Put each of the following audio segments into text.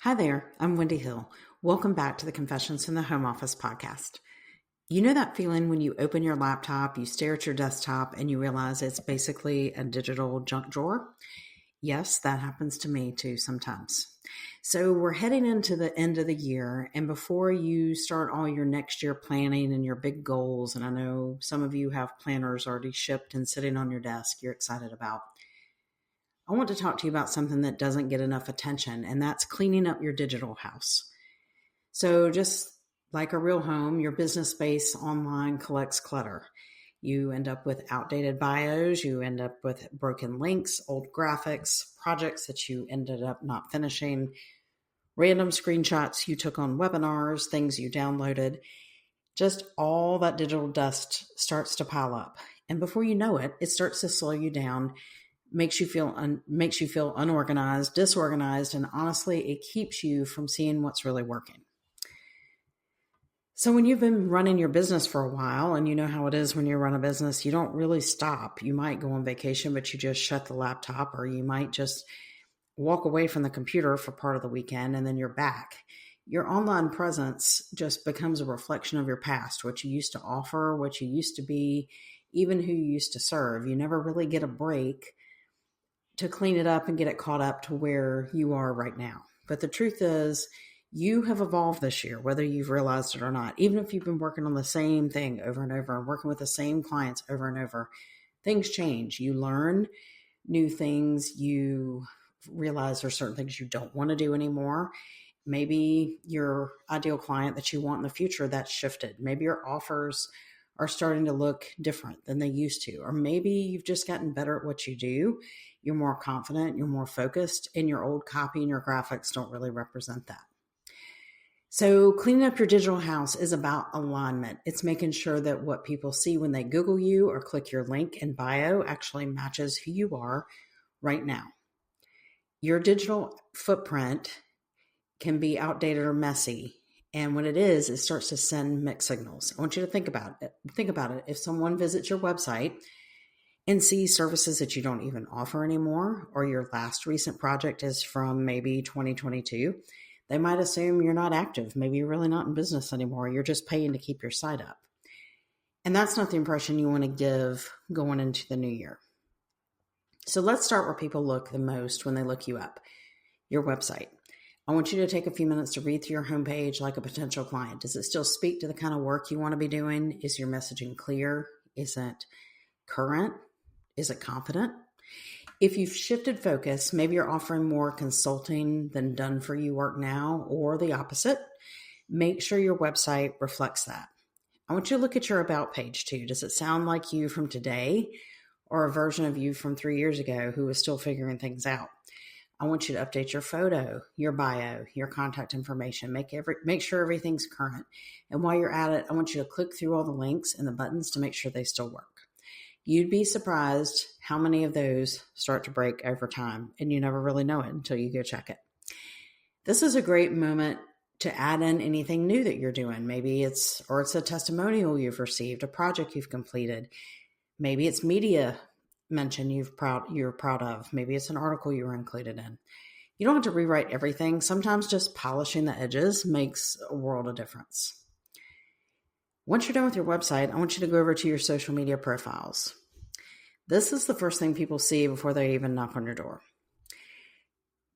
Hi there, I'm Wendi Hill. Welcome back to the Confessions from the Home Office podcast. You know that feeling when you open your laptop, you stare at your desktop, and you realize it's basically a digital junk drawer? Yes, that happens to me too sometimes. So we're heading into the end of the year, and before you start all your next year planning and your big goals, and I know some of you have planners already shipped and sitting on your desk you're excited about, I want to talk to you about something that doesn't get enough attention, and that's cleaning up your digital house. So just like a real home, your business space online collects clutter. You end up with outdated bios, you end up with broken links, old graphics, projects that you ended up not finishing, random screenshots you took on webinars, things you downloaded. Just all that digital dust starts to pile up. And before you know it, it starts to slow you down, makes you feel unorganized, disorganized, and honestly, it keeps you from seeing what's really working. So when you've been running your business for a while, and you know how it is when you run a business, you don't really stop. You might go on vacation, but you just shut the laptop, or you might just walk away from the computer for part of the weekend and then you're back. Your online presence just becomes a reflection of your past, what you used to offer, what you used to be, even who you used to serve. You never really get a break to clean it up and get it caught up to where you are right now. But the truth is, you have evolved this year, whether you've realized it or not. Even if you've been working on the same thing over and over and working with the same clients over and over, things change. You learn new things. You realize there's certain things you don't want to do anymore. Maybe your ideal client that you want in the future, that's shifted. Maybe your offers are starting to look different than they used to. Or maybe you've just gotten better at what you do. You're more confident, you're more focused, and your old copy and your graphics don't really represent that. So cleaning up your digital house is about alignment. It's making sure that what people see when they Google you or click your link in bio actually matches who you are right now. Your digital footprint can be outdated or messy. And when it is, it starts to send mixed signals. I want you to think about it. If someone visits your website and sees services that you don't even offer anymore, or your last recent project is from maybe 2022, they might assume you're not active. Maybe you're really not in business anymore. You're just paying to keep your site up. And that's not the impression you want to give going into the new year. So let's start where people look the most when they look you up, your website. I want you to take a few minutes to read through your homepage like a potential client. Does it still speak to the kind of work you want to be doing? Is your messaging clear? Is it current? Is it confident? If you've shifted focus, maybe you're offering more consulting than done for you work now, or the opposite, make sure your website reflects that. I want you to look at your about page too. Does it sound like you from today or a version of you from 3 years ago who is still figuring things out? I want you to update your photo, your bio, your contact information, make sure everything's current. And while you're at it, I want you to click through all the links and the buttons to make sure they still work. You'd be surprised how many of those start to break over time, and you never really know it until you go check it. This is a great moment to add in anything new that you're doing. Maybe it's a testimonial you've received, a project you've completed. Maybe it's media mention you're proud of. Maybe it's an article you were included in. You don't have to rewrite everything. Sometimes just polishing the edges makes a world of difference. Once you're done with your website, I want you to go over to your social media profiles. This is the first thing people see before they even knock on your door.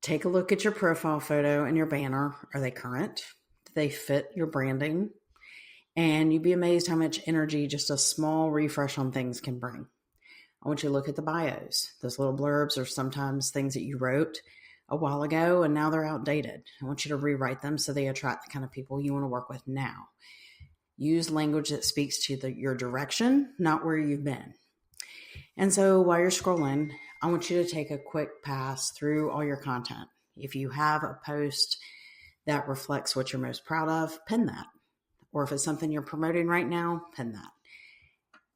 Take a look at your profile photo and your banner. Are they current? Do they fit your branding? And you'd be amazed how much energy just a small refresh on things can bring. I want you to look at the bios. Those little blurbs are sometimes things that you wrote a while ago and now they're outdated. I want you to rewrite them so they attract the kind of people you want to work with now. Use language that speaks to your direction, not where you've been. And so while you're scrolling, I want you to take a quick pass through all your content. If you have a post that reflects what you're most proud of, pin that. Or if it's something you're promoting right now, pin that.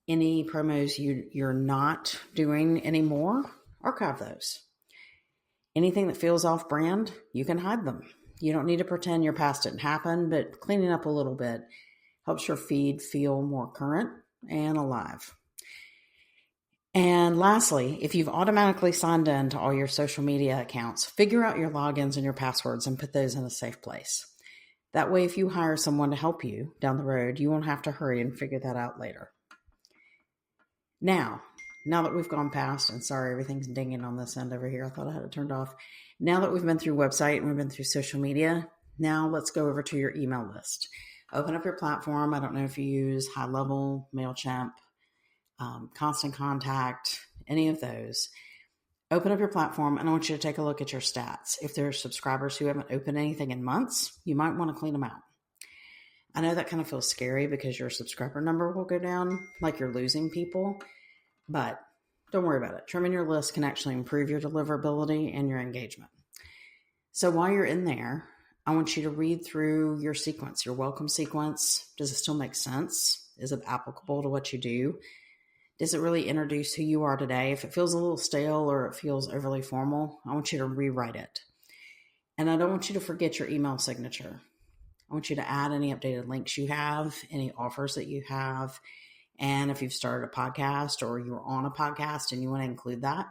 Any promos you're not doing anymore, archive those. Anything that feels off brand, you can hide them. You don't need to pretend your past didn't happen, but cleaning up a little bit helps your feed feel more current and alive. And And lastly, if you've automatically signed in to all your social media accounts, figure out your logins and your passwords and put those in a safe place. That way, if you hire someone to help you down the road, you won't have to hurry and figure that out later. Now that we've gone past, and sorry, everything's dinging on this end over here. I thought I had it turned off. Now that we've been through website and we've been through social media, now let's go over to your email list. Open up your platform. I don't know if you use High Level, MailChimp, Constant Contact, any of those. Open up your platform, and I want you to take a look at your stats. If there are subscribers who haven't opened anything in months, you might want to clean them out. I know that kind of feels scary because your subscriber number will go down, like you're losing people, but don't worry about it. Trimming your list can actually improve your deliverability and your engagement. So while you're in there, I want you to read through your sequence, your welcome sequence. Does it still make sense? Is it applicable to what you do? Does it really introduce who you are today? If it feels a little stale or it feels overly formal, I want you to rewrite it. And I don't want you to forget your email signature. I want you to add any updated links you have, any offers that you have. And if you've started a podcast or you're on a podcast and you want to include that,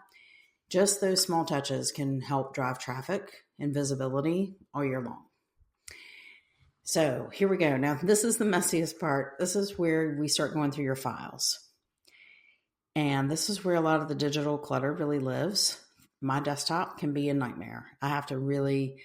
just those small touches can help drive traffic and visibility all year long. So here we go. Now, this is the messiest part. This is where we start going through your files. And this is where a lot of the digital clutter really lives. My desktop can be a nightmare. I have to really,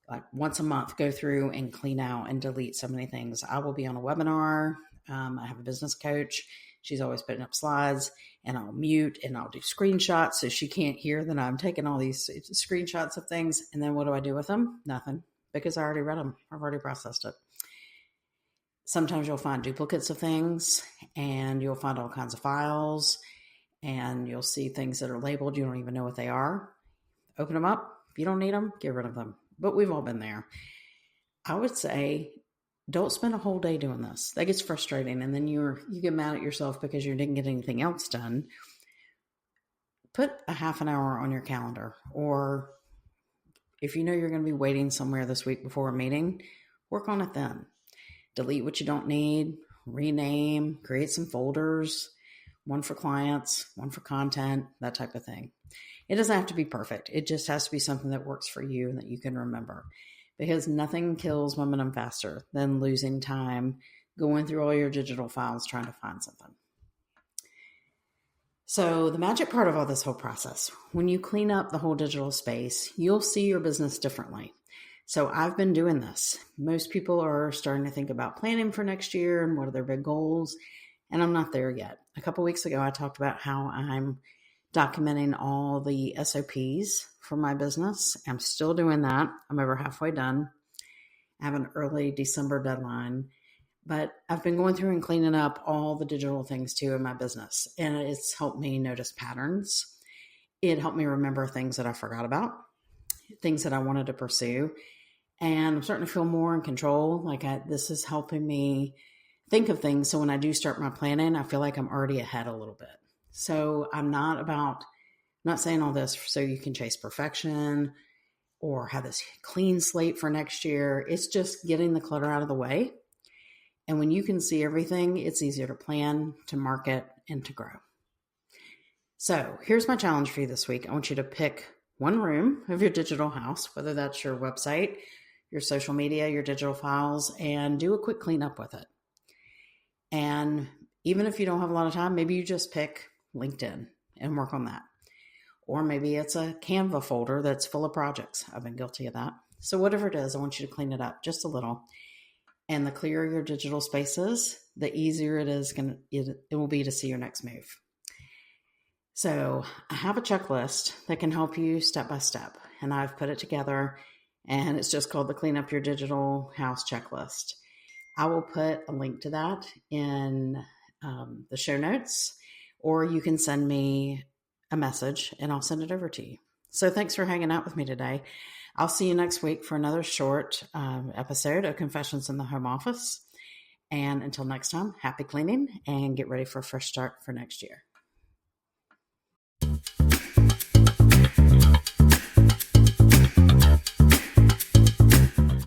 like once a month, go through and clean out and delete so many things. I will be on a webinar. I have a business coach. She's always putting up slides, and I'll mute and I'll do screenshots so she can't hear that I'm taking all these screenshots of things. And then what do I do with them? Nothing, because I already read them. I've already processed it. Sometimes you'll find duplicates of things, and you'll find all kinds of files, and you'll see things that are labeled. You don't even know what they are. Open them up. If you don't need them, get rid of them. But we've all been there. I would say don't spend a whole day doing this. That gets frustrating, and then you get mad at yourself because you didn't get anything else done. Put a half an hour on your calendar, or if you know you're going to be waiting somewhere this week before a meeting, work on it then. Delete what you don't need, rename, create some folders, one for clients, one for content, that type of thing. It doesn't have to be perfect. It just has to be something that works for you and that you can remember, because nothing kills momentum faster than losing time going through all your digital files trying to find something. So the magic part of all this whole process, when you clean up the whole digital space, you'll see your business differently. So I've been doing this. Most people are starting to think about planning for next year and what are their big goals, and I'm not there yet. A couple weeks ago, I talked about how I'm documenting all the SOPs for my business. I'm still doing that. I'm over halfway done. I have an early December deadline, but I've been going through and cleaning up all the digital things too in my business, and it's helped me notice patterns. It helped me remember things that I forgot about, things that I wanted to pursue. And I'm starting to feel more in control. This is helping me think of things. So when I do start my planning, I feel like I'm already ahead a little bit. So I'm not saying all this so you can chase perfection or have this clean slate for next year. It's just getting the clutter out of the way. And when you can see everything, it's easier to plan, to market, and to grow. So here's my challenge for you this week. I want you to pick one room of your digital house, whether that's your website, your social media, your digital files, and do a quick cleanup with it. And even if you don't have a lot of time, maybe you just pick LinkedIn and work on that. Or maybe it's a Canva folder that's full of projects. I've been guilty of that. So whatever it is, I want you to clean it up just a little. And the clearer your digital space is, the easier it will be to see your next move. So I have a checklist that can help you step by step, and I've put it together, and it's just called the Clean Up Your Digital House Checklist. I will put a link to that in the show notes, or you can send me a message and I'll send it over to you. So thanks for hanging out with me today. I'll see you next week for another short episode of Confessions in the Home Office. And until next time, happy cleaning and get ready for a fresh start for next year.